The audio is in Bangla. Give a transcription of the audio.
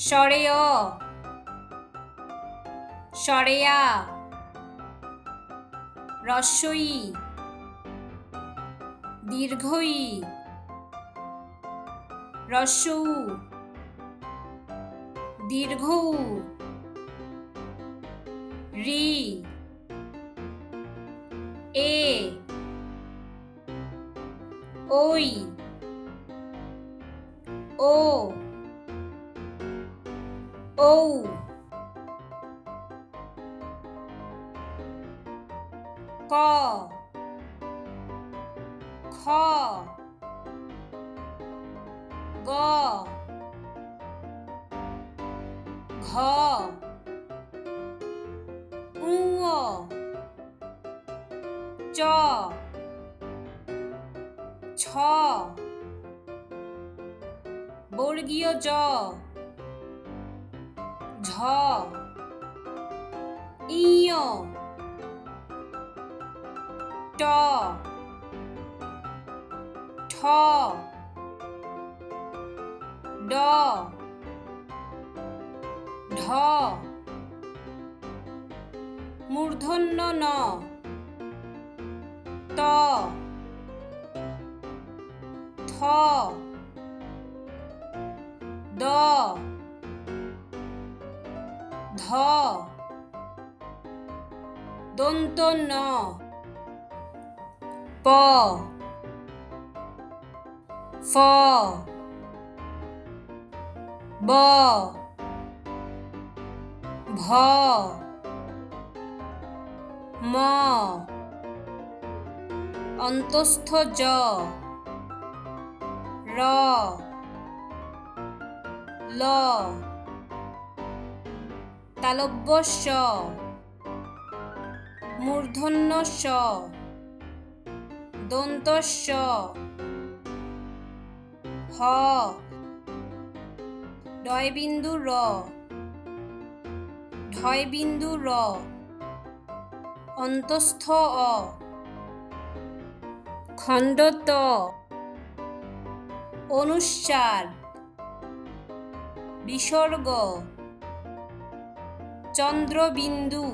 স্বরে অ, স্বরে আ, হ্রস্ব ই, দীর্ঘ ই, হ্রস্ব উ, দীর্ঘ উ, রি, এ, ওই, ও, ঔ, ক, খ, গ, ঘ, ঙ, চ, ছ, বর্গীয় জ, ঝ, ঞ, ট, ঠ, ড, ঢ, মূর্ধন্য ন, ত, থ, দ, ধ, দন্ত ন, প, ফ, ব, ভ, ম, অন্তস্থ জ, র, ল, তালব্য শ, মূর্ধন্য ষ, দন্ত স, হ, ডয়বিন্দু র, ঢয়বিন্দু র, অন্তস্থ অ, খণ্ড ত, অনুস্বার, বিসর্গ, চন্দ্রবিন্দু।